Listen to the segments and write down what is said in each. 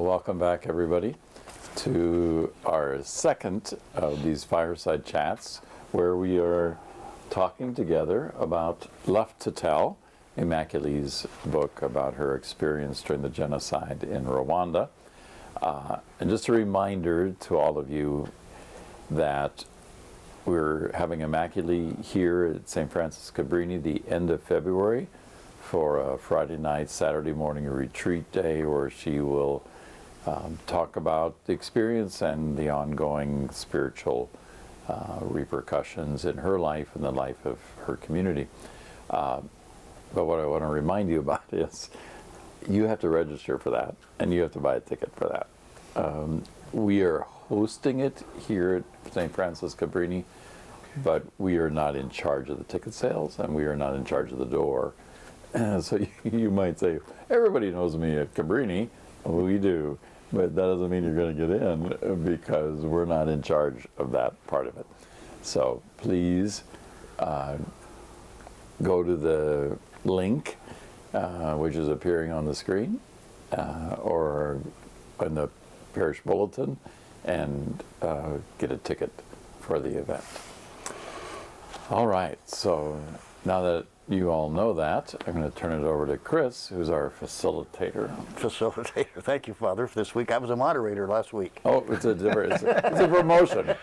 welcome back, everybody, to our second of these fireside chats, where we are talking together about Left to Tell, Immaculate's book about her experience during the genocide in Rwanda. And just a reminder to all of you that we're having Immaculate here at St. Francis Cabrini the end of February for a Friday night, Saturday morning retreat day, where she will talk about the experience and the ongoing spiritual repercussions in her life and the life of her community. But what I want to remind you about is you have to register for that, and you have to buy a ticket for that. We are hosting it here at St. Francis Cabrini, but we are not in charge of the ticket sales, and we are not in charge of the door. So you might say, everybody knows me at Cabrini. Well, we do, but that doesn't mean you're going to get in, because we're not in charge of that part of it. So please go to the link, which is appearing on the screen, or in the parish bulletin, and get a ticket for the event. All right, so now that you all know that, I'm going to turn it over to Chris, who's our facilitator. Facilitator. Thank you, Father, for this week. I was a moderator last week. Oh, it's a promotion.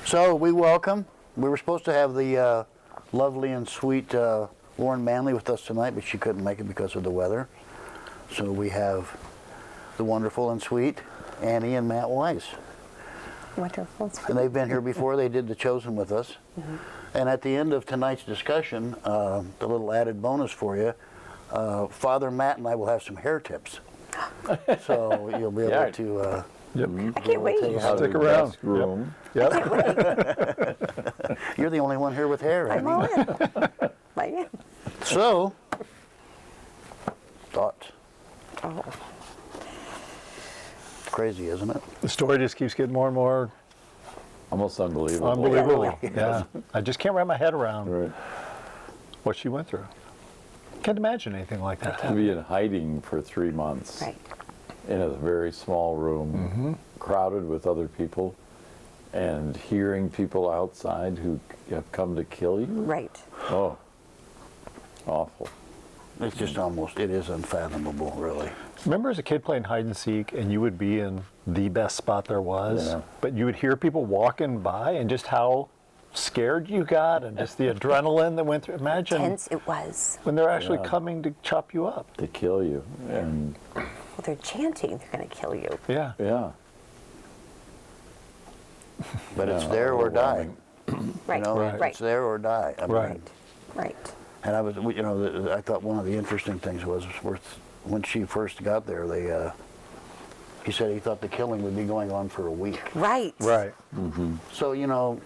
So we welcome. We were supposed to have the lovely and sweet Lauren Manley with us tonight, but she couldn't make it because of the weather. So we have the wonderful and sweet Annie and Matt Weiss. Wonderful. And they've been here before. They did The Chosen with us. Mm-hmm. And at the end of tonight's discussion, the little added bonus for you, Father Matt and I will have some hair tips. So you'll be able to... Yep. I can't wait. Stick around. Room. Yep. I can't wait. You're the only one here with hair, I'm all in. I am. So, thoughts? Oh. Crazy, isn't it? The story just keeps getting more and more Almost unbelievable. unbelievable. Yeah. I just can't wrap my head around Right. what she went through. Can't imagine anything like that. To be in hiding for 3 months. Right. In a very small room, crowded with other people, and hearing people outside who have come to kill you. Right. Oh, awful. It's just almost, it is unfathomable, really. Remember as a kid playing hide and seek, and you would be in the best spot there was, Yeah. but you would hear people walking by, and just how scared you got, and just the adrenaline that went through. Imagine Tense it was. when they're actually Yeah. coming to chop you up. To kill you. And Well, they're chanting they're going to kill you. Yeah. yeah. But it's Yeah, there or die. overwhelming. Right. You know, Right. it's there or die. I mean, Right. Right. Right. And I was, you know, I thought one of the interesting things was when she first got there, he said he thought the killing would be going on for a week. Right. Right. So, you know,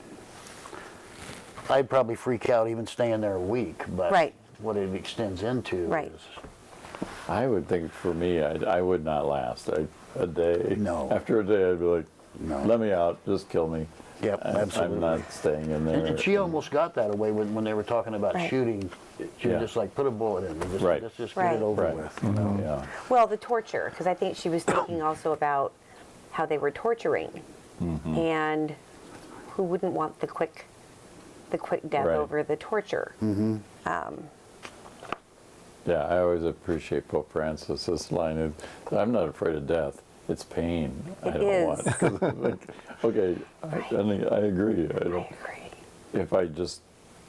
I'd probably freak out even staying there a week, but Right. what it extends into Right. is, I would think for me, I would not last a day. No. After a day, I'd be like, No. let me out, just kill me. Yep, absolutely. I'm not staying in there. and she almost got that away when they were talking about Right. shooting. She Yeah. was just like, put a bullet in me, just, Right. let's just Right. get it over Right. with. You know? Yeah. Well, the torture, because I think she was thinking also about how they were torturing, and who wouldn't want the quick death Right. over the torture? Yeah, I always appreciate Pope Francis's line of, I'm not afraid of death, it's pain. I It don't is. want. 'Cause I'm like, okay, I agree. I I don't, agree. if I just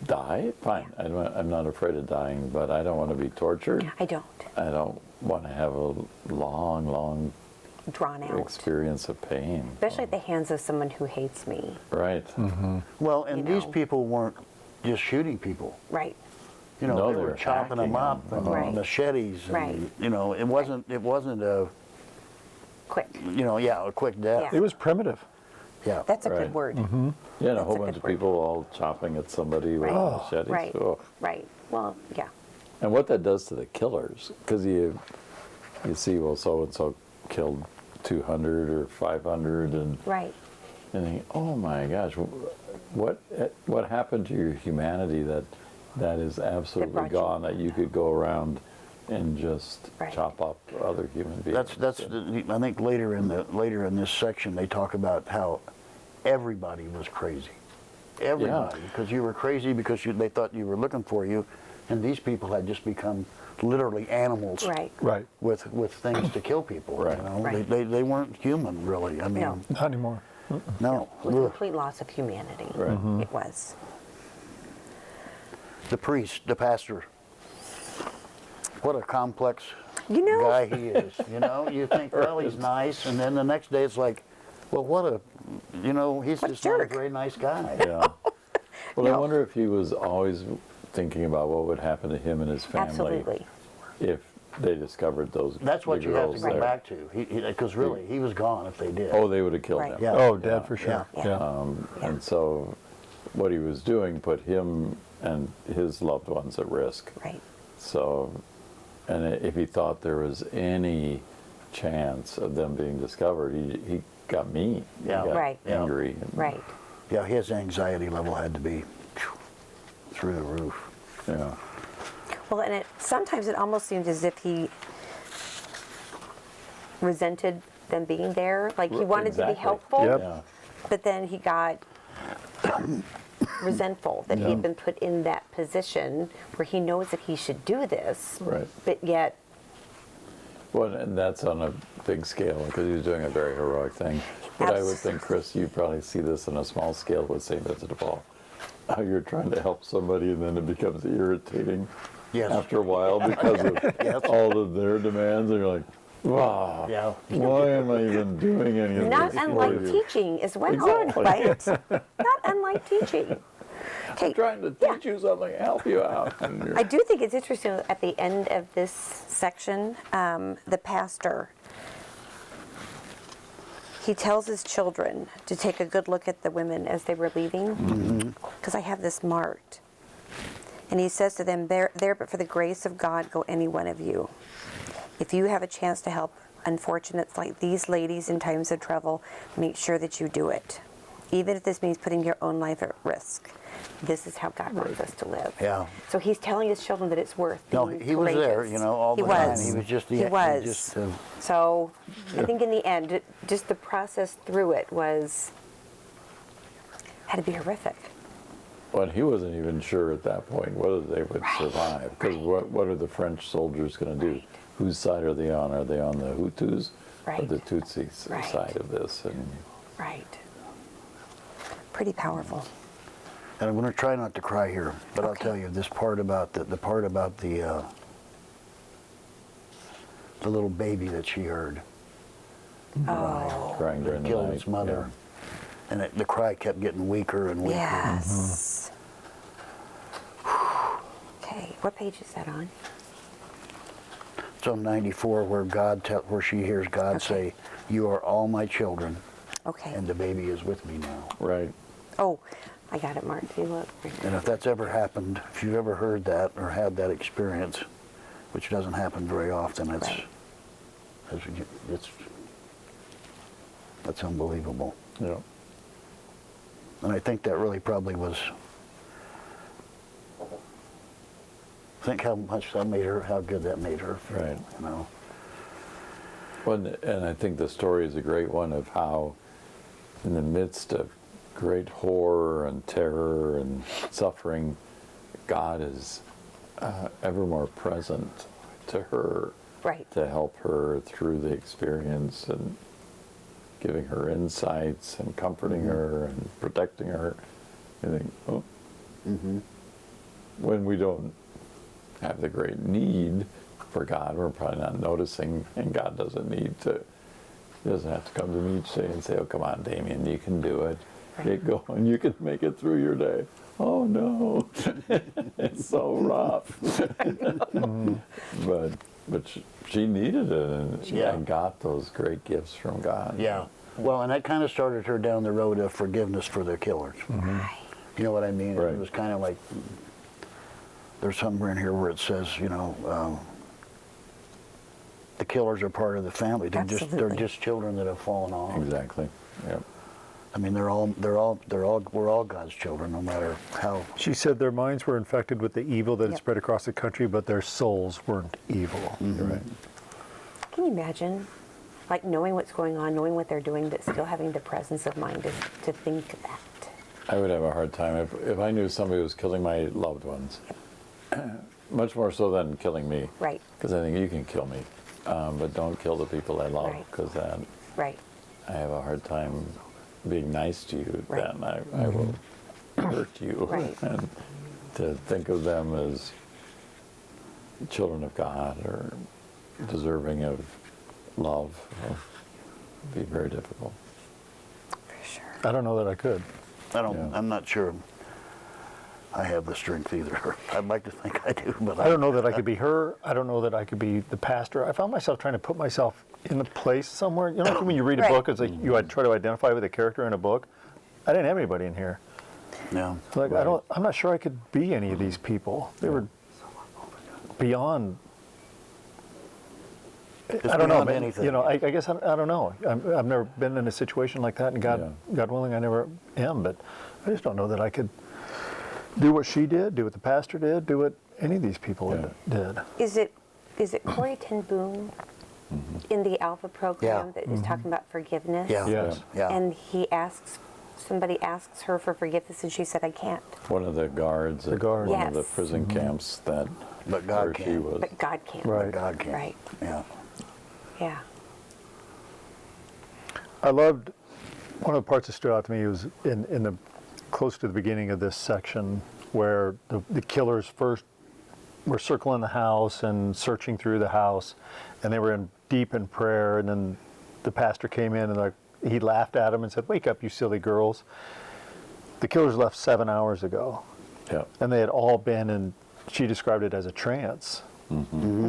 die, fine. I'm not afraid of dying, but I don't want to be tortured. I don't. I don't want to have a long Drawn out. experience of pain. Especially at the hands of someone who hates me. Right. Well, and You these know. people weren't just shooting people. Right. You know, No, they they were were chopping them hacking up them. and Right. machetes. And, Right. You know, it wasn't a, Quick. you know, a quick death. It was primitive. Yeah. That's a Right. good word. Yeah, and a That's whole a bunch good of word. people all chopping at somebody with Right. machetes. Right. Oh. Right. Well, yeah. And what that does to the killers, because you see, well, so and so killed 200 or 500, and Right. think, oh my gosh, what happened to your humanity that is absolutely brought you gone? That you could go around and just Right. chop up other human beings. I think later in this section they talk about how everybody was crazy. Everybody, because you were crazy because they thought you were looking for you, and these people had just become literally animals. Right. Right. With things to kill people. Right. You know? Right. They weren't human really. I mean, No. Not anymore. no. It was a Ugh. complete loss of humanity. Right. It was. The priest, the pastor. What a complex You know, guy he is. You know, you think, well, he's nice, and then the next day it's like, well, he's What a just not a jerk. very nice guy. Yeah. Well, I No. wonder if he was always thinking about what would happen to him and his family absolutely. if they discovered those. That's what the you have to girls go there. back to, because really, he was gone if they did. Oh, they would have killed Right. him. Yeah. Oh, dead for sure. Yeah. Yeah. And so, what he was doing put him and his loved ones at risk. Right. So, and if he thought there was any chance of them being discovered, he got mean. Yeah. He got Right. Yeah. angry. Right. Yeah, his anxiety level had to be through the roof. Yeah. Well, and sometimes it almost seemed as if he resented them being there. Like he wanted to Exactly. be helpful, Yep. Yeah. but then he got resentful that Yeah. he'd been put in that position where he knows that he should do this, Right. but yet, Well, and that's on a big scale because he was doing a very heroic thing. But I would think, Chris, you probably see this on a small scale with St. Vincent de Paul. How you're trying to help somebody and then it becomes irritating Yes. after a while because of Yes. all of their demands. And you're like, wow, Yeah. why am I even doing any of not this for unlike you? teaching as well, Exactly. right? Not unlike teaching. Okay, I'm trying to teach you something, help you out. And you're- I do think it's interesting at the end of this section, the pastor, he tells his children to take a good look at the women as they were leaving, because I have this marked. And he says to them, there, but for the grace of God, go any one of you. If you have a chance to help unfortunates like these ladies in times of trouble, make sure that you do it. Even if this means putting your own life at risk. This is how God wants us to live. Yeah. So he's telling his children that it's worth No, being he was there, courageous. all He the time. was. He was just He was. just, So I think in the end, just the process through it had to be horrific. Well, he wasn't even sure at that point whether they would survive. Because what are the French soldiers going to do? Right. Whose side are they on? Are they on the Hutus or Right. the Tutsis Right. side of this? And Right. Pretty powerful. and I'm going to try not to cry here, but I'll Okay. tell you this part about the part about the little baby that she heard Oh, crying during the killed night. its mother, and the cry kept getting weaker and weaker. yes. Okay, what page is that on? It's on 94 where she hears God Okay. say, "You are all my children, Okay. and the baby is with me now." Yeah. Right. Oh, I got it marked. See, look. And if that's ever happened, if you've ever heard that or had that experience, which doesn't happen very often, Right. that's unbelievable. Yeah. And I think that really probably was. Think how much that made her, how good that made her feel. Right. You know. Well, and I think the story is a great one of how, in the midst of great horror and terror and suffering, God is ever more present to her Right. to help her through the experience and giving her insights and comforting her and protecting her. You think, oh, when we don't have the great need for God, we're probably not noticing, and God doesn't he doesn't have to come to me each day and say, oh, come on, Damien, you can do it. Get going, you can make it through your day. Oh no, it's so rough. But she needed it and got those great gifts from God. Yeah. Well, and that kind of started her down the road of forgiveness for the killers. Right. You know what I mean? Right. It was kind of like, there's somewhere in here where it says, the killers are part of the family. They're Absolutely. just children that have fallen off. Exactly. Yep. I mean, we're all God's children, no matter how. She said their minds were infected with the evil that had Yep. spread across the country, but their souls weren't evil. Right. Can you imagine, like knowing what's going on, knowing what they're doing, but still having the presence of mind to think that? I would have a hard time if I knew somebody was killing my loved ones. Much more so than killing me. Right. Because I think you can kill me, but don't kill the people I love, Right. because then Right. I have a hard time being nice to you. Right. Then I will hurt you. Right. And to think of them as children of God or deserving of love will be very difficult. For sure. I don't know that I could. Yeah. I'm not sure I have the strength either. I'd like to think I do, but I don't know that I could be her. I don't know that I could be the pastor. I found myself trying to put myself in a place somewhere. You know, like when you read a Right. book, it's like you try to identify with a character in a book. I didn't have anybody in here. Yeah. Like I'm not sure I could be any of these people. They were beyond. It's I don't know, beyond man. anything. You know, I guess I don't know. I've never been in a situation like that, and God willing, I never am. But I just don't know that I could do what she did, do what the pastor did, do what any of these people did. Is it Corey Ten Boom in the Alpha program Yeah. that is talking about forgiveness? Yeah. Yes. Yeah. And somebody asks her for forgiveness, and she said, "I can't." One of the guards at guard. one of the Yes. prison camps that But God where she can. was. But God can't. Right. God can. Right. Yeah. Yeah. I loved one of the parts that stood out to me was in the close to the beginning of this section where the killers first were circling the house and searching through the house, and they were deep in prayer, and then the pastor came in and he laughed at them and said, "Wake up, you silly girls." The killers left 7 hours ago, Yeah. and they had all been in, she described it as a trance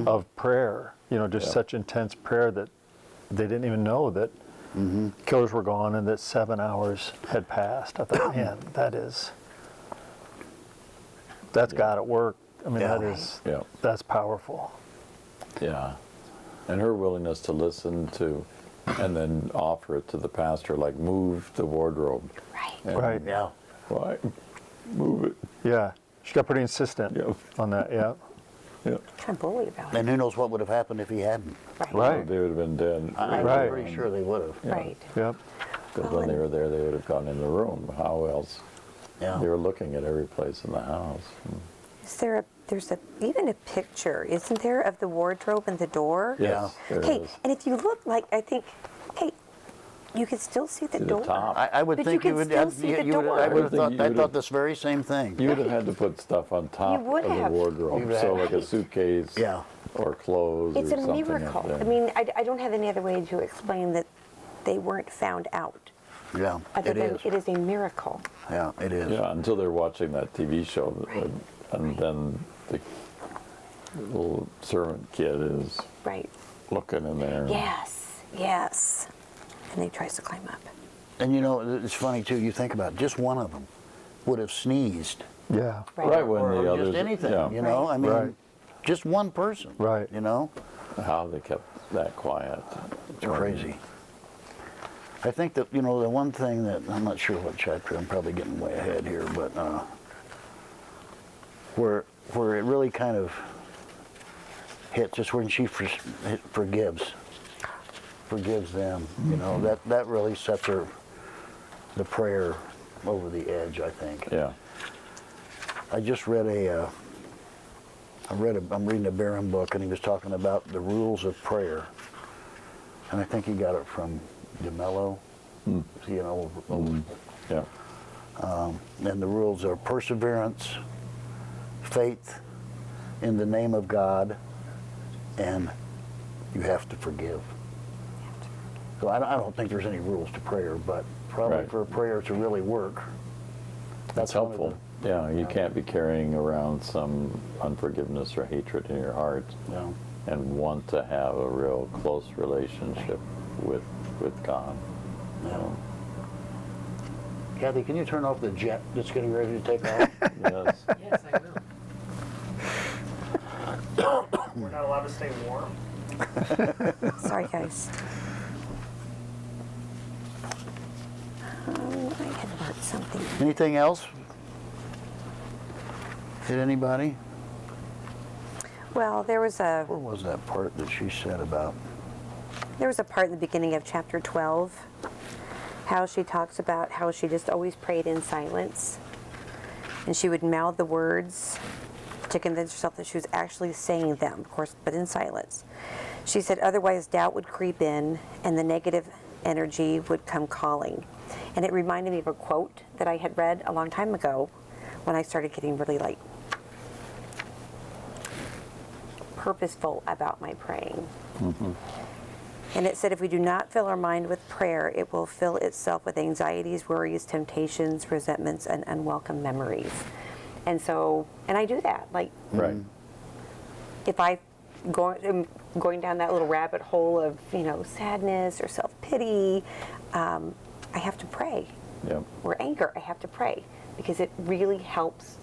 of prayer, you know, just Yeah. such intense prayer that they didn't even know that killers were gone and that 7 hours had passed. I thought, man, that's God at work. I mean, Yeah. Yeah. that's powerful. Yeah. And her willingness to listen to and then offer it to the pastor, like move the wardrobe. Right. And Right. Yeah. Why? Move it. Yeah, she got pretty insistent Yeah. on that, yeah. Yeah. Kind of bully about it. And who knows what would have happened if he hadn't? Right. They would have been dead. I'm Right. pretty sure they would have. Right. Yep. Because when they were there, they would have gone in the room. How else? Yeah. They were looking at every place in the house. Is there even a picture, isn't there, of the wardrobe and the door? Yes, there Okay, is. and if you look, like, I think, hey, you could still see the See the door. top. I would But think you you can would. still see the door. I would I have think thought. you I would thought have- this very same thing. You would have had to put stuff on top would of the have. wardrobe. You'd So have. like a suitcase Yeah. or clothes It's or a something. miracle. up there. I mean, I don't have any other way to explain that they weren't found out, Yeah. other It than is. it is a miracle. Yeah. It is. Yeah, until they're watching that TV show, and then the little servant kid is Right. looking in there. Yes, yes. And he tries to climb up. And you know, it's funny too. You think about it, just one of them would have sneezed. Yeah. Right when or the others, just anything. yeah, You know. I mean, Right. just one person. Right. You know. how they kept that quiet. It's crazy. I think that, you know, the one thing that, I'm not sure what chapter, I'm probably getting way ahead here, but where it really kind of hits is when she forgives them, you know, that really sets the prayer over the edge, I think. Yeah. I just read I'm reading a Barron book, and he was talking about the rules of prayer. And I think he got it from DeMello, you know, Yeah. and the rules are perseverance, faith in the name of God, and you have to forgive. So I don't think there's any rules to prayer, but probably Right. for a prayer to really work, That's one of helpful. Yeah, you can't be carrying around some unforgiveness or hatred in your heart you know. and want to have a real close relationship with God. Yeah. Kathy, can you turn off the jet that's getting ready to take off? Yes. Yes, I will. We're not allowed to stay warm. Sorry, guys. something. Anything else? Hit anybody? Well, there was a Where was that part that she said about? part in the beginning of chapter 12, how she talks about how she just always prayed in silence, and she would mouth the words to convince herself that she was actually saying them, of course, but in silence. She said otherwise doubt would creep in and the negative energy would come calling. And it reminded me of a quote that I had read a long time ago when I started getting really like purposeful about my praying. And it said if we do not fill our mind with prayer, it will fill itself with anxieties, worries, temptations, resentments, and unwelcome memories. And so, and I do that. Like, Right. if I am going down that little rabbit hole of, sadness or self-pity, I have to pray. Yep. Or anger, I have to pray. Because it really helps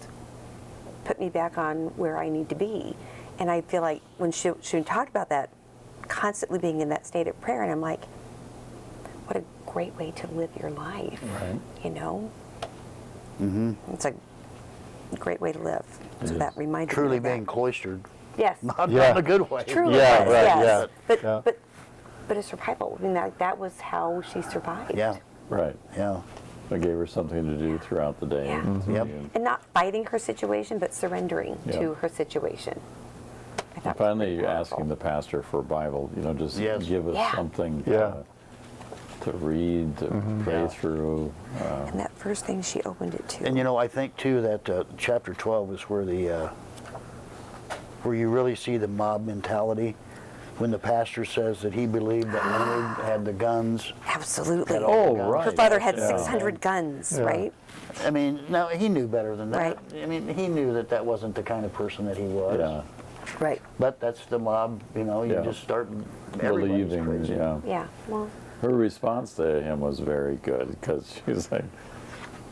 put me back on where I need to be. And I feel like when she talked about that, constantly being in that state of prayer, and I'm like, what a great way to live your life. Right. It's a great way to live. So It that is. reminded me Truly of that. being cloistered, Yes. not Yeah. in a good way. Truly Yeah, was, right, yes. yeah. But a survival. I mean, that was how she survived. Yeah, Right. yeah. It gave her something to do throughout the day. Yeah. Yep. And And not fighting her situation, but surrendering Yeah. to her situation. I thought finally, was pretty powerful. asking the pastor for a Bible, just Yes. give us Yeah. something Yeah. to read, to pray Yeah. through. And that first thing she opened it to. And I think too that chapter 12 is where where you really see the mob mentality. When the pastor says that he believed that Leonard had the guns. Absolutely. Had all the Oh, guns. Her father had Yeah. 600 guns, Yeah. right? I mean, no, he knew better than that. Right. I mean, he knew that that wasn't the kind of person that he was. Yeah. Right. But that's the mob, you Yeah. just start, everybody's Believing, crazy. yeah. Yeah. Well, Her response to him was very good because she was like,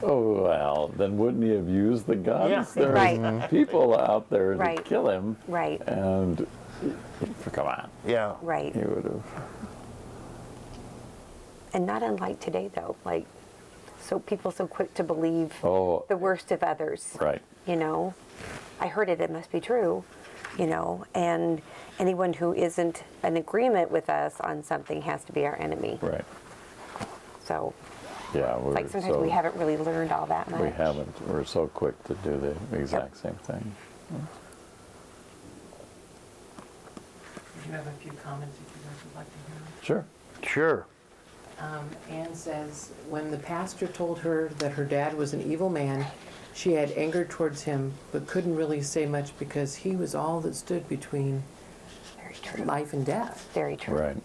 oh, well, then wouldn't he have used the guns? Yeah. There's Right. people out there to Right. kill him. right. And come on, Yeah. Right. he would have. And not unlike today, though. Like, so people so quick to believe Oh, the worst of others. right. I heard it must be true, and anyone who isn't in agreement with us on something has to be our enemy. Right. So, Yeah. We're like, sometimes we haven't really learned all that much. We haven't. We're so quick to do the exact same thing. You have a few comments that you guys would like to hear? Sure. Sure. Anne says, when the pastor told her that her dad was an evil man, she had anger towards him, but couldn't really say much because he was all that stood between Very true. life and death. Very true. Right.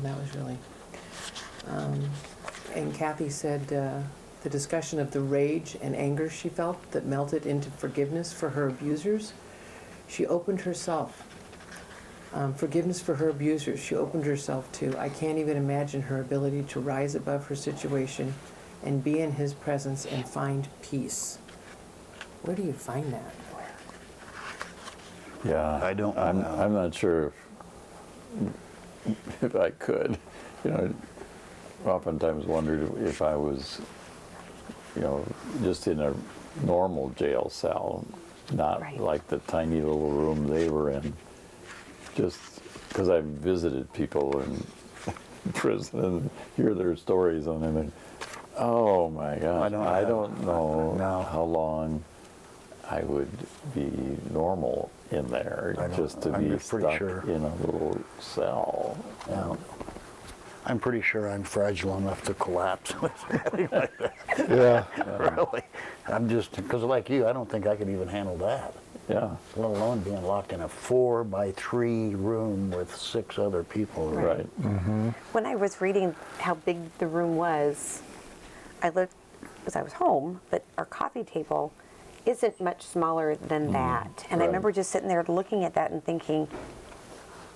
That was really. And Kathy said the discussion of the rage and anger she felt that melted into forgiveness for her abusers. She opened herself. Forgiveness for her abusers, she opened herself to. I can't even imagine her ability to rise above her situation and be in his presence and find peace. Where do you find that? Yeah. I don't I'm, know. I'm not sure if I could. Oftentimes wondered if I was, just in a normal jail cell, not Right. like the tiny little room they were in. Just because I've visited people in prison and hear their stories on them, and oh my gosh, I don't know No. how long I would be normal in there, I don't- just to I'm be pretty stuck sure. in a little cell. Yeah. I'm pretty sure I'm fragile enough to collapse. Yeah. Really. I'm just, because like you, I don't think I could even handle that. Yeah, Let alone being locked in a 4x3 room with 6 other people. right. When I was reading how big the room was, I looked, because I was home, but our coffee table isn't much smaller than that. And I right. remember just sitting there looking at that and thinking,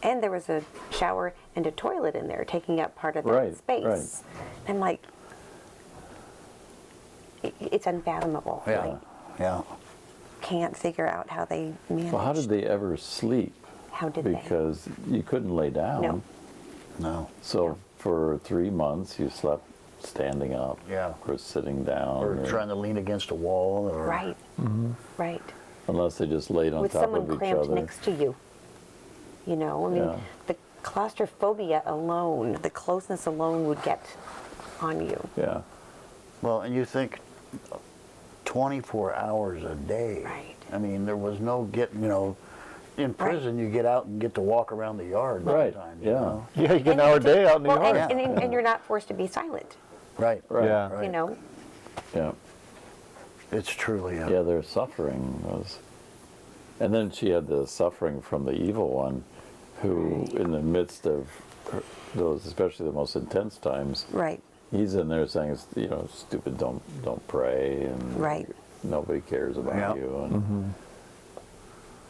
and there was a shower and a toilet in there taking up part of that Right, space. right. I'm like, it's unfathomable. Yeah. Like, Yeah. can't figure out how they managed. Well, how did they ever sleep? How did they? Because you couldn't lay down. No. No. So for 3 months you slept standing up, Yeah. or sitting down, Or trying to lean against a wall, or Right. Right. unless they just laid on With top someone of each cramped other. next to you. You know, I mean, Yeah. the claustrophobia alone, the closeness alone would get on you. Yeah, Well, and you think 24 hours a day. Right. I mean, there was no in prison you get out and get to walk around the yard Right, sometimes. yeah. You know? Yeah, you get an hour a day out in the Well, yard. and you're not forced to be silent, Right. Right. Yeah. Right. you know? yeah. It's truly Yeah, their suffering was. And then she had the suffering from the evil one, who, in the midst of those, especially the most intense times, Right. he's in there saying, stupid, don't pray, and Right. nobody cares about Yeah. you.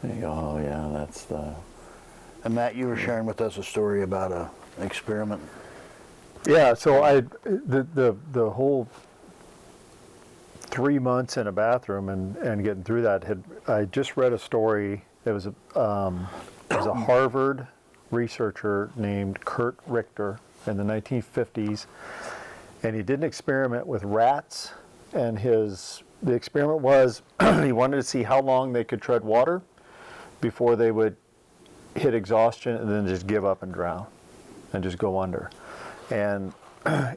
And you go, oh yeah, that's the. And Matt, you were sharing with us a story about an experiment. Yeah, so the whole 3 months in a bathroom and getting through that I just read a story. It was a Harvard researcher named Kurt Richter in the 1950s, and he did an experiment with rats. And the experiment was he wanted to see how long they could tread water before they would hit exhaustion and then just give up and drown and just go under. And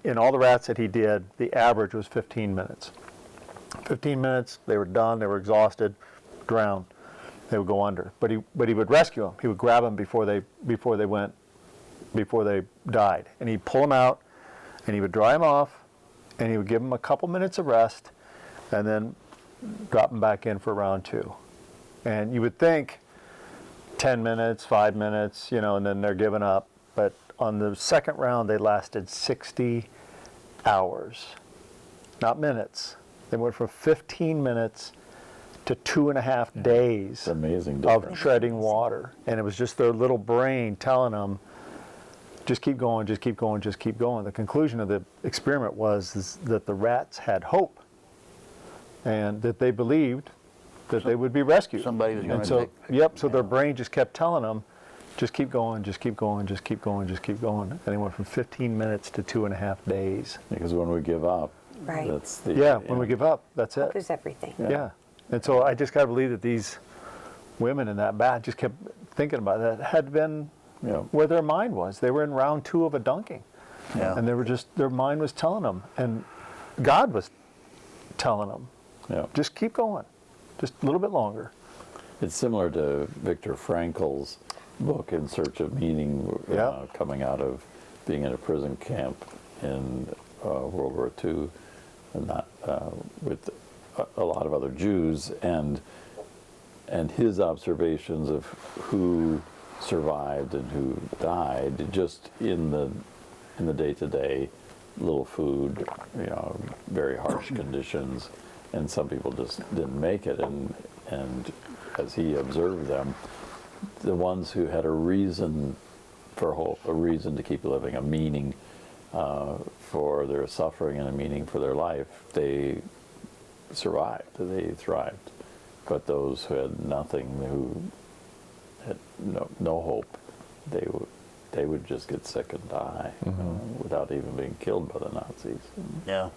in all the rats that he did, the average was 15 minutes. 15 minutes, they were done, they were exhausted, drowned, they would go under. But he would rescue them. He would grab them before they died. And he'd pull them out, and he would dry them off, and he would give them a couple minutes of rest, and then drop them back in for round 2. And you would think 10 minutes, 5 minutes, and then they're giving up. But on the second round, they lasted 60 hours, not minutes. They went from 15 minutes to 2.5 days It's amazing of difference. treading water. And it was just their little brain telling them, just keep going, just keep going, just keep going. The conclusion of the experiment was that the rats had hope and that they believed that they would be rescued. Somebody was gonna And so, take- so their brain just kept telling them, just keep going, just keep going, just keep going, just keep going. And they went from 15 minutes to 2.5 days. Because when we give up, Right. that's the. Yeah, when we give up, that's Hope it. is everything. Yeah. And so I just got to believe that these women in that bath just kept thinking about that. It had been Yeah. where their mind was. They were in round 2 of a dunking. Yeah. And they were just, their mind was telling them. And God was telling them, Yeah. just keep going. Just a little bit longer. It's similar to Viktor Frankl's book In Search of Meaning, Yeah. coming out of being in a prison camp in World War II, and not with a lot of other Jews, and his observations of who survived and who died, just in the day-to-day, little food, very harsh conditions, and some people just didn't make it, and as he observed them, the ones who had a reason for hope, a reason to keep living, a meaning for their suffering and a meaning for their life, they survived, they thrived. But those who had nothing, who had no hope, they would just get sick and die without even being killed by the Nazis. Yeah.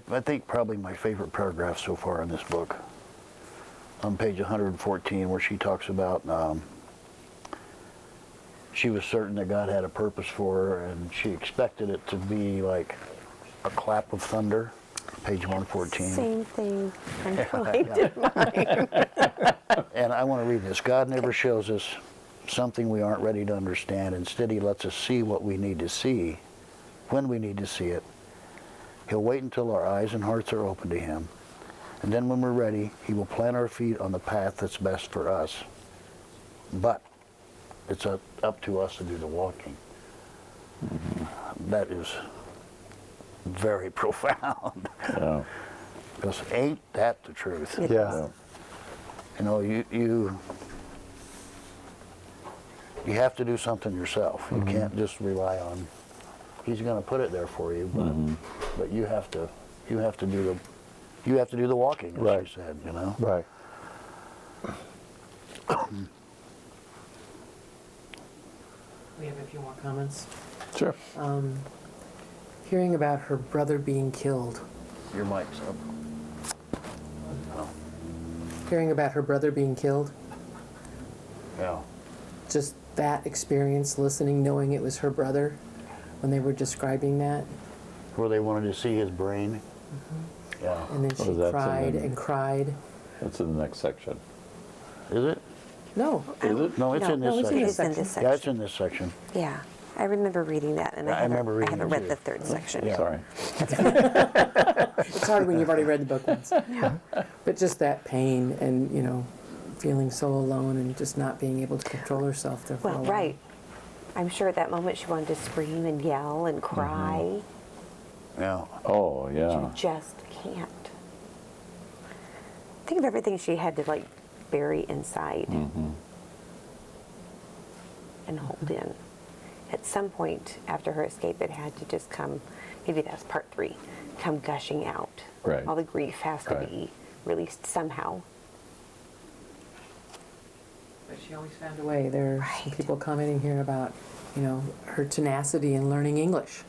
I think probably my favorite paragraph so far in this book, on page 114, where she talks about she was certain that God had a purpose for her, and she expected it to be like a clap of thunder. Page 114. Same thing. I did mine. And I want to read this. God never shows us something we aren't ready to understand. Instead, he lets us see what we need to see when we need to see it. He'll wait until our eyes and hearts are open to him. And then when we're ready, he will plant our feet on the path that's best for us. But it's up to us to do the walking. That is very profound. Yeah. Because ain't that the truth? It Yeah. is. You know, you have to do something yourself. You can't just rely on. He's going to put it there for you, but you have to do the walking, as Right. you said. You know. Right. We have a few more comments. Sure. Hearing about her brother being killed. Your mic's up. Hearing about her brother being killed. Yeah. Just that experience, listening, knowing it was her brother when they were describing that. Where they wanted to see his brain. Yeah. And then Oh, she that's cried in the- and cried. That's in the next section. Is it? No, Is it? No, it's in this no, it's in section. this It's in this Yeah, it's section. in this section. Yeah, I remember reading that, and Yeah, I I remember reading haven't it read too. the third section. Yeah. Sorry. it's hard when you've already read the book once. But just that pain and, feeling so alone and just not being able to control herself there for a Well, while. right. I'm sure at that moment she wanted to scream and yell and cry. Yeah. Oh, yeah. She just can't. Think of everything she had to bury inside and hold in. At some point after her escape, it had to just come. Maybe that's part 3. Come gushing out. Right. All the grief has to Right. be released somehow. But she always found a way. There are some Right. people commenting here about, her tenacity in learning English.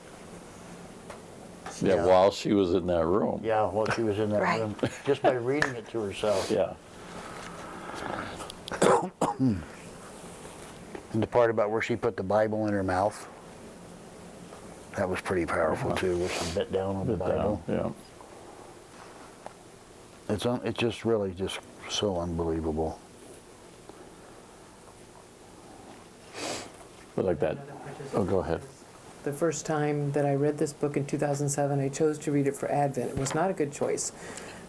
Yeah, Yeah. while she was in that room. Yeah, while she was in that Right. room. Just by reading it to herself. Yeah. And the part about where she put the Bible in her mouth. That was pretty powerful too, where she bit down on the Bit Bible. down, yeah. It's just really just so unbelievable. But like that. Oh, go ahead. The first time that I read this book in 2007, I chose to read it for Advent. It was not a good choice.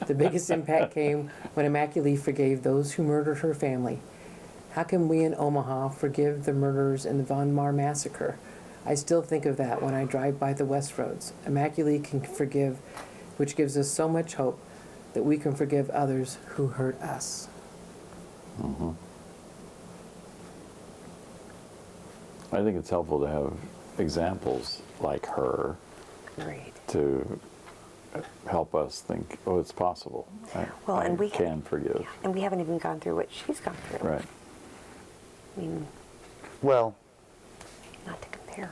The biggest impact came when Immaculée forgave those who murdered her family. How can we in Omaha forgive the murderers in the Von Mar massacre? I still think of that when I drive by the West Roads. Immaculée can forgive, which gives us so much hope that we can forgive others who hurt us. I think it's helpful to have examples like her Right. to help us think, oh, it's possible. Well, I and we can forgive. And we haven't even gone through what she's gone through. Right. I mean, Well, not to compare.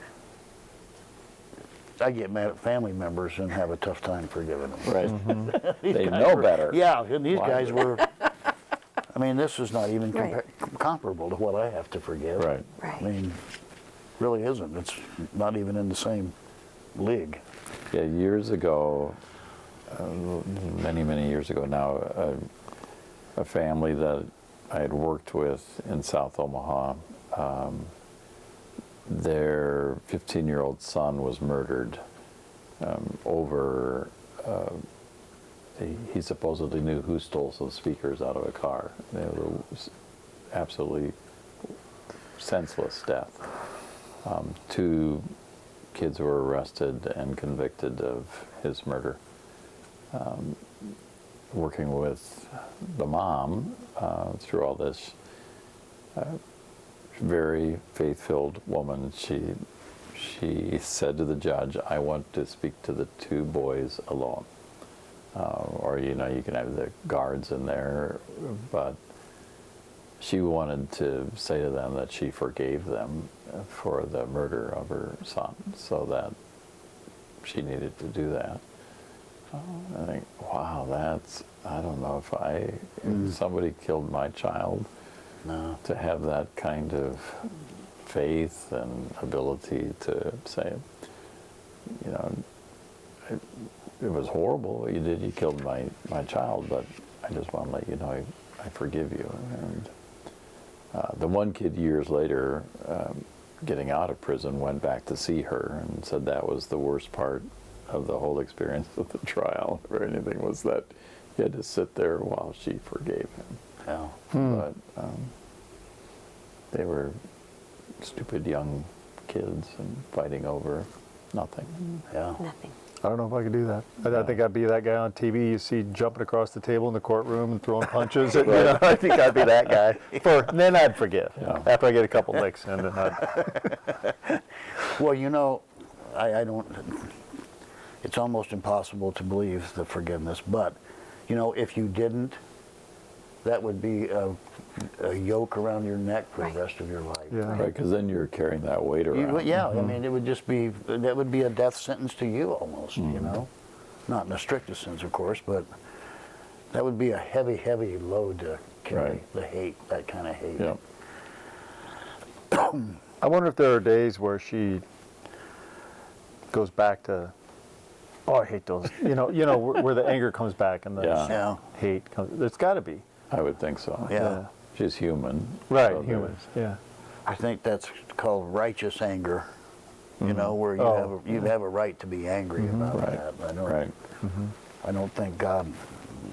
I get mad at family members and have a tough time forgiving them. Right. These They guys know were- better. Yeah, and these Why? guys were, I mean, this is not even Right. comparable to what I have to forgive. Right. Right. I mean, really isn't. It's not even in the same league. Yeah, years ago, many, many years ago now, a family that I had worked with in South Omaha, their 15-year-old son was murdered over, he supposedly knew who stole some speakers out of a car. It was absolutely senseless death. 2 kids were arrested and convicted of his murder. Working with the mom through all this, very faith-filled woman, she said to the judge, "I want to speak to the 2 boys alone." Or, you can have the guards in there, but she wanted to say to them that she forgave them for the murder of her son, so that she needed to do that. I think, wow, I don't know if somebody killed my child, No. to have that kind of faith and ability to say, it was horrible what you did, you killed my child, but I just want to let you know I forgive you. And the one kid years later, getting out of prison, went back to see her and said that was the worst part of the whole experience of the trial or anything, was that he had to sit there while she forgave him. Yeah. But they were stupid young kids and fighting over nothing. Yeah. Nothing. I don't know if I could do that. I think I'd be that guy on TV you see jumping across the table in the courtroom and throwing punches. And, I think I'd be that guy. Then I'd forgive. Yeah. After I get a couple licks, and then I'd. Well, I don't, it's almost impossible to believe the forgiveness, but, if you didn't, that would be a yoke around your neck for Right. the rest of your life. Yeah. Right, because then you're carrying that weight around. Yeah, I mean, it would just be, that would be a death sentence to you almost, you know? Not in the strictest sense, of course, but that would be a heavy, heavy load to carry, Right. the hate, that kind of hate. Yep. I wonder if there are days where she goes back to, oh, I hate those. Where the anger comes back and the Yeah. Yeah, hate comes. There's got to be. I would think so. yeah. She's human. Right, so humans. Yeah. I think that's called righteous anger, you know, where you Oh. have a right to be angry about Right. that. Right. I don't think God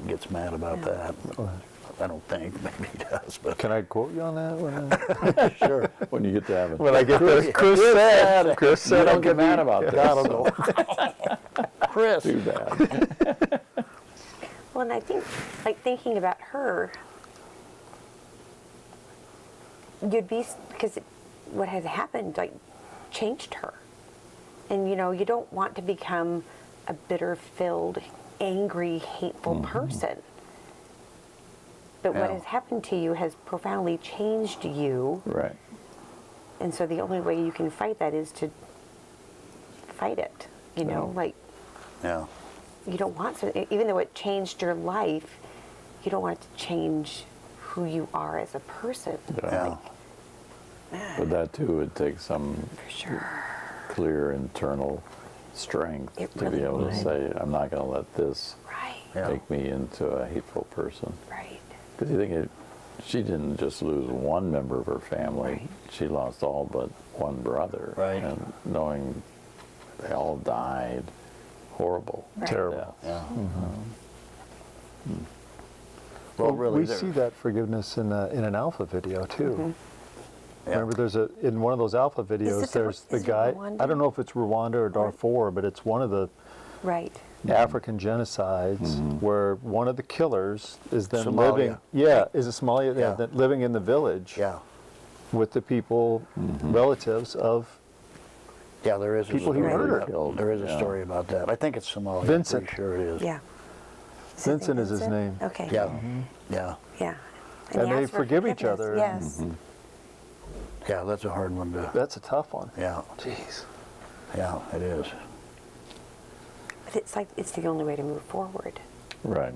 gets mad about that. Oh. I don't think, maybe he does, but Can I quote you on that? sure. When you get to heaven. When I get there, Chris said. Chris You said don't I'm get gonna mad be- about this. God will go. Chris. Too bad. Well, and I think, like, thinking about her, you'd be, because what had happened, like, changed her. And, you don't want to become a bitter-filled, angry, hateful person. But what Yeah. has happened to you has profoundly changed you. Right. And so the only way you can fight that is to fight it. Like, Yeah. you don't want to, even though it changed your life, you don't want it to change who you are as a person. Yeah. But that too would take some For sure. clear internal strength It to really be able to would. say, I'm not going to let this Right. Yeah. make me into a hateful person. Right. Because you think she didn't just lose one member of her family, Right. she lost all but one brother. Right. And knowing they all died, horrible. Right. Terrible. deaths. Yeah. Well, really, we there- see that forgiveness in an Alpha video too. Yeah. Remember, there's in one of those Alpha videos. it the- There's the is it guy. Rwanda? I don't know if it's Rwanda or Darfur, but it's one of the Right. African genocides where one of the killers is then Somalia. living. Yeah, is it Somalia? Yeah. That living in the village Yeah. with the people, relatives of Yeah, there is a People he story. murdered. about- There is a Yeah. story about that. I think it's Somalia. Vincent. I'm pretty sure it is. Yeah. Vincent is his Vincent? name. Okay. Yeah. Yeah. Yeah. And he they asked for forgive each forgiveness. other. Yes. Yeah, that's a hard one to. That's a tough one. Yeah. Jeez. Yeah, it is. But it's like it's the only way to move forward. Right.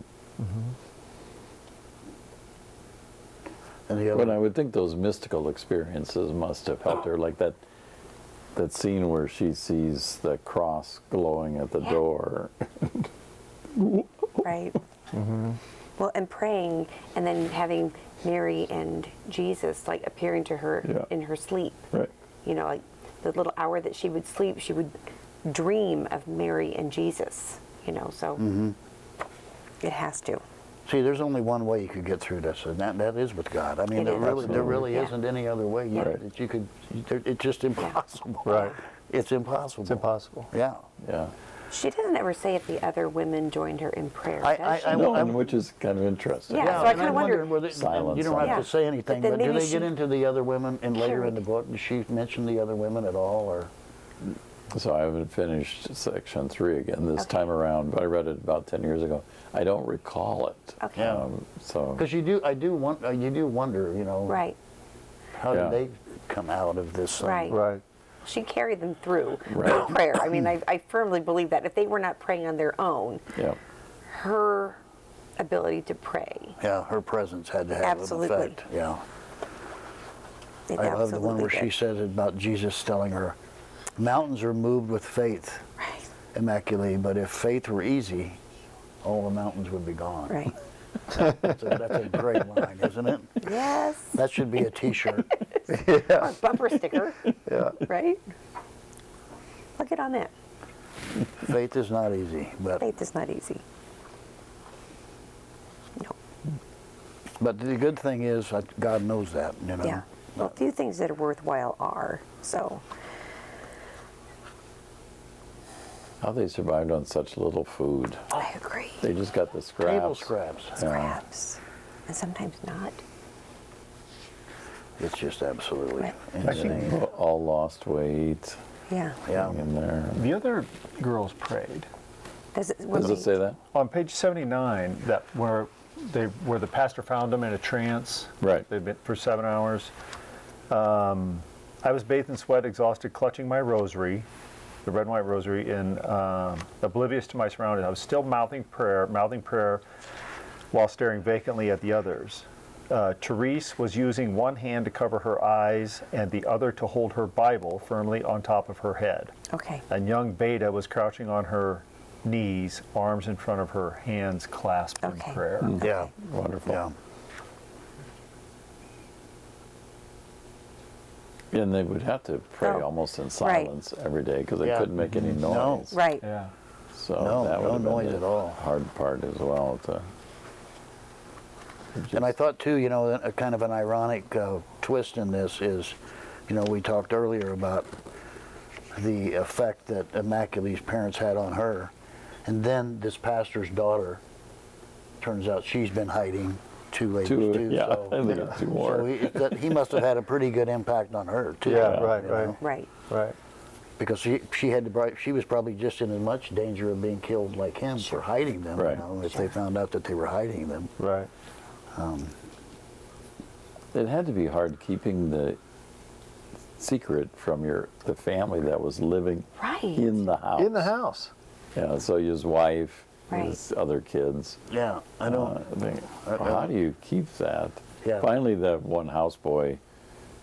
And the But other. I would think those mystical experiences must have helped her, like that scene where she sees the cross glowing at the Yeah. door. Right. Well, and praying, and then having Mary and Jesus like appearing to her Yeah. in her sleep. Right. Like the little hour that she would sleep, she would dream of Mary and Jesus. So it has to. See, there's only one way you could get through this, and that is with God. I mean, It there is. really Yeah. isn't any other way Right. that you could. It's just impossible. Right. It's impossible. It's impossible. Yeah. Yeah. She doesn't ever say if the other women joined her in prayer, does she? No, and which is kind of interesting. Yeah, Yeah, so I and kinda I'm wondered- wondering whether Silence you don't on have it. to say anything, But but, then do maybe they get she into the other women and later in the carried- book? Does she mention the other women at all, or? So I haven't finished section 3 again this Okay. time around, but I read it about 10 years ago. I don't recall it. Okay. Yeah. So Because you do wonder, Right. how Yeah. did they come out of this? Right. Right. She carried them through Right. her prayer. I mean, I firmly believe that if they were not praying on their own, yeah, her ability to pray. Yeah, her presence had to have Absolutely. an effect. Yeah. It I love the one absolutely where she did. says about Jesus telling her, mountains are moved with faith, Right. Immaculée, but if faith were easy, all the mountains would be gone. Right. That's a great line, isn't it? Yes. That should be a T-shirt. Or a bumper sticker. Yeah. Right? Look it on it. Faith is not easy, Faith is not easy. No. but the good thing is that God knows that, Yeah. Well, few things that are worthwhile are. So, how they survived on such little food. I agree. They just got the scraps. Table scraps. Scraps. And sometimes not. It's just absolutely Right. insane. All lost weight Yeah. Yeah. in there. The other girls prayed. Does it, Does it say that? On page 79, that where the pastor found them in a trance. Right. They'd been for 7 hours. I was bathed in sweat, exhausted, clutching my rosary, the red and white rosary, and oblivious to my surroundings. I was still mouthing prayer while staring vacantly at the others. Therese was using one hand to cover her eyes and the other to hold her Bible firmly on top of her head. okay. And young Beta was crouching on her knees, arms in front of her, hands clasped in Okay. prayer. Yeah. Wonderful. Yeah. And they would have to pray Oh, almost in right. silence every day because they Yeah. couldn't make any No. noise. Right. Yeah. So No, that would no have been noise the at all. hard part as well. And I thought too, you know, a kind of an ironic twist in this is, you know, we talked earlier about the effect that Immaculate's parents had on her, and then this pastor's daughter, turns out she's been hiding 2 ladies too. Yeah, So, I think it's 2 more. so he must have had a pretty good impact on her too. Yeah, you right, know, right. Right. Right. Because she was probably just in as much danger of being killed like him for hiding them. Right. You know, if they found out that they were hiding them. Right. It had to be hard keeping the secret from the family that was living Right. in the house. In the house. Yeah, so his wife, Right. his other kids. Yeah, I don't. I think, I- how do you keep that? Yeah. Finally, that one houseboy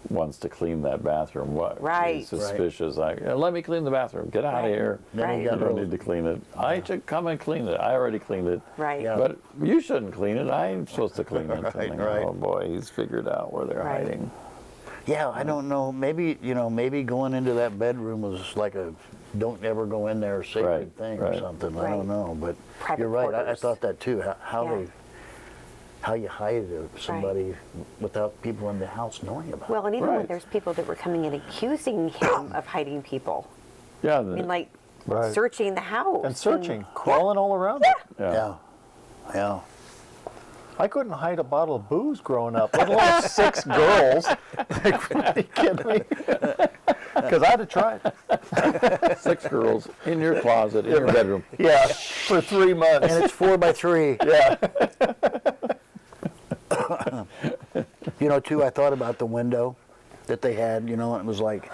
wants to clean that bathroom. What? Right. He's suspicious. Like, let me clean the bathroom. Get out Right. of here. Then he Right. You got don't those- need to clean it. I should come and clean it. I already cleaned it. Right. Yeah. But you shouldn't clean it. I'm supposed to clean it. Right, And, right. Oh boy, he's figured out where they're Right. hiding. Yeah, I don't know. Maybe, you know, maybe going into that bedroom was like a don't ever go in there sacred Right, thing or right. something. I Right. don't know, but Private you're right. I quarters. thought that too. How Yeah. how you hide somebody without people in the house knowing about Well, and even when Right. there's people that were coming in accusing him of hiding people. Yeah. I mean, like Right. searching the house. And searching, crawling all around it. it. Yeah. Yeah. I couldn't hide a bottle of booze growing up, let alone 6 girls. Like, are you kidding me? Because I'd have tried. 6 girls in your closet, in your bedroom. Yeah, for 3 months. And it's 4x3. Yeah. You know, too, I thought about the window that they had, you know, and it was like,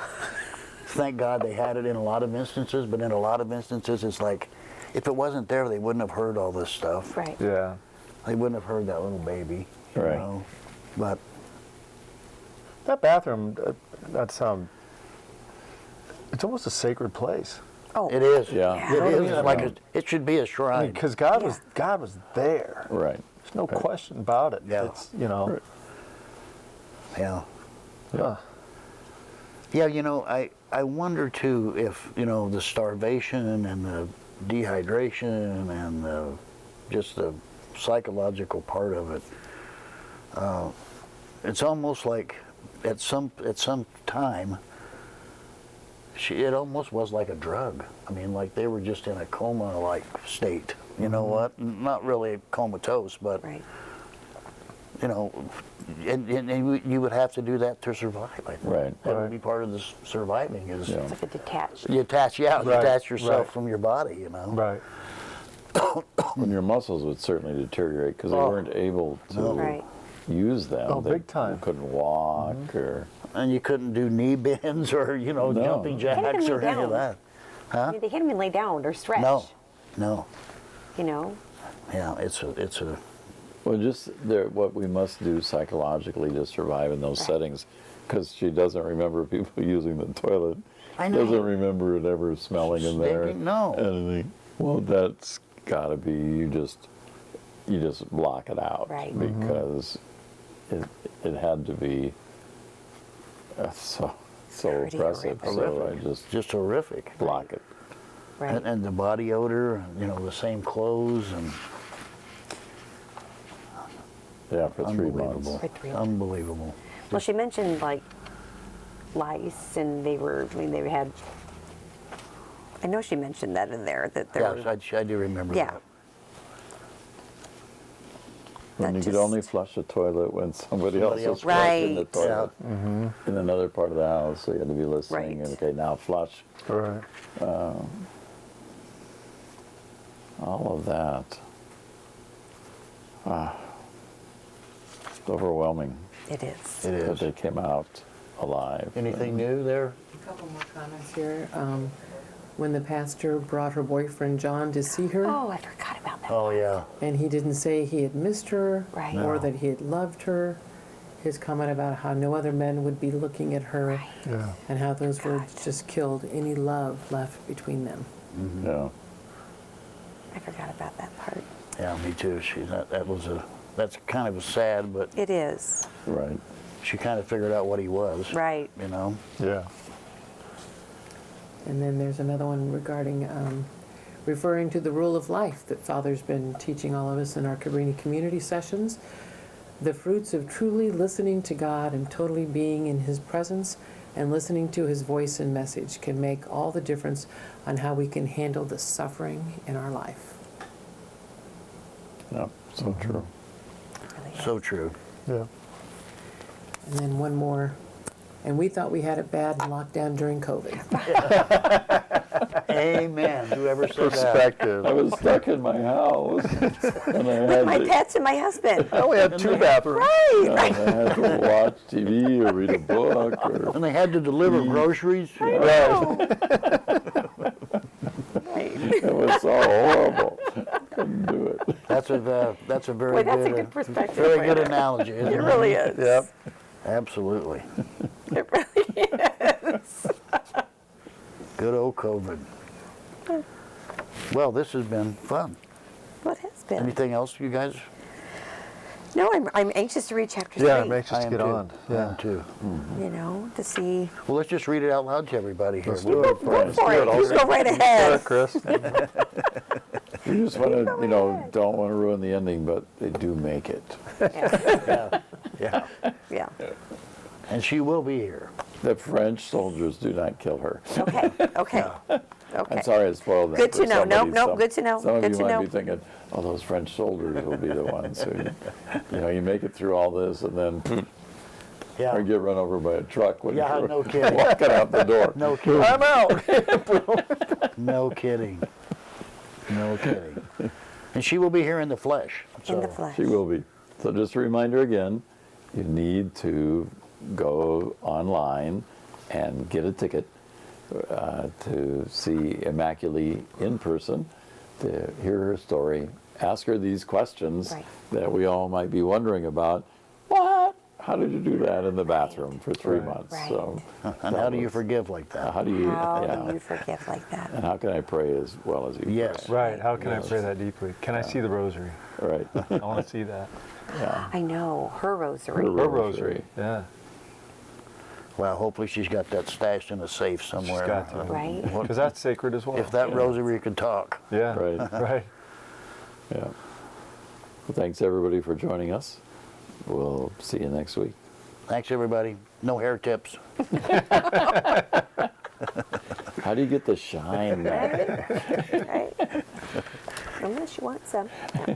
thank God they had it in a lot of instances, but in a lot of instances, it's like, if it wasn't there, they wouldn't have heard all this stuff. Right. Yeah. They wouldn't have heard that little baby. You Right. know? But, That bathroom, it's almost a sacred place. Oh. it is. Yeah. It is. Yeah. Like it should be a shrine. Because God was there. Right. There's no question about it. Yeah. It's, you know. Yeah. Yeah. Yeah, you know, I wonder too if, you know, the starvation and the dehydration and just the psychological part of it, it's almost like at some time, it almost was like a drug. I mean, like they were just in a coma-like state. You know what? Not really comatose, but Right. you know, and you would have to do that to survive. I think. Right. That would Right. be part of the surviving is Yeah. It's like a detached. you attach, Right, detach yourself right. from your body. You know. Right. And your muscles would certainly deteriorate because they Oh. weren't able to No. Right. use them. Oh, They big time. couldn't walk or. And you couldn't do knee bends or No. jumping Can't even jacks lay or any down. of that. I mean, they can't even lay down or stretch. No. You know. Yeah, it's a Well, just what we must do psychologically to survive in those Right. settings, because she doesn't remember people using the toilet. I know. Doesn't remember it ever smelling in there. Stinking, no. Anything. Well, that's got to be you just block it out, Right. Because it had to be so Pretty oppressive. So horrific. I just just horrific. block it. Right. And the body odor, you know, the same clothes and Yeah, for 3 unbelievable. months. For 3 months. Unbelievable. Well, she mentioned like lice, and they had. I know she mentioned that in there that there. Yes, I do remember Yeah. that. When That you could just- only flush the toilet when somebody else Somebody was else- flushing the Right. toilet Yeah. in another part of the house. So you had to be listening. Right. And, okay, now flush. Right. all of that. It's overwhelming It It is. that is. they came out alive. Anything new there? A couple more comments here. When the pastor brought her boyfriend John to see her, Oh, I forgot about that. Oh, yeah. and he didn't say he had missed her Right. or No. that he had loved her. His comment about how no other men would be looking at her Right. Yeah. and how those words just killed any love left between them. Yeah. I forgot about that part. Yeah, me too. That's kind of sad, but It is. Right. she kind of figured out what he was. Right. You know? Yeah. And then there's another one regarding referring to the rule of life that Father's been teaching all of us in our Cabrini community sessions. The fruits of truly listening to God and totally being in His presence and listening to His voice and message can make all the difference on how we can handle the suffering in our life. Yeah. So true. Really is. So true. Yeah. And then one more. And we thought we had it bad in lockdown during COVID. Amen. Whoever said that? Perspective. I was stuck in my house, and I had My to, pets and my husband. I only had 2 bathrooms. Right. I had to watch TV or read a book or And they had to deliver groceries. Right. it was so horrible. Couldn't do it. That's a very Boy, that's a good, good perspective. very right good there. analogy. Isn't It it? really is. Yep. Absolutely. It really is. Good old COVID. Well, this has been fun. What has been? Anything else, you guys? No, I'm anxious to read chapter Yeah, 3. I'm anxious I to am get too. on. I Yeah. am too. You know, to see. Well, let's just read it out loud to everybody here. Let's do it. Go for it. You go right ahead. Chris. You just want to, don't want to ruin the ending, but they do make it. Yeah. Yeah. Yeah. And she will be here. The French soldiers do not kill her. Okay. Okay. Okay. I'm sorry I spoiled that. Good for to know. somebody. Nope, good to know. Some of Good you to might know. be thinking, oh, those French soldiers will be the ones who, you make it through all this and then Yeah. or get run over by a truck when Yeah, you're no kidding. walking out the door. No kidding. I'm out. No kidding. No kidding. And she will be here in the flesh. In the so- flesh. She will be. So just a reminder again, you need to go online and get a ticket to see Immaculée in person, to hear her story, ask her these questions Right. that we all might be wondering about. What? How did you do that in the bathroom for 3 Right. months? Right. So And how do you forgive like that? how do you, How yeah. do you forgive like that? And how can I pray as well as you Yes. Right. How can I pray that deeply? Can I see the rosary? pray? Right. I want to see that. Yeah. I know her rosary. Her Her rosary. rosary. Yeah. Well, hopefully she's got that stashed in a safe somewhere. got to. Right. Because that's sacred as well. If that rosary could talk. Yeah. Right. Right. Yeah. Well, thanks everybody for joining us. We'll see you next week. Thanks, everybody. No hair tips. How do you get the shine back? Right? Unless you want some. Yeah.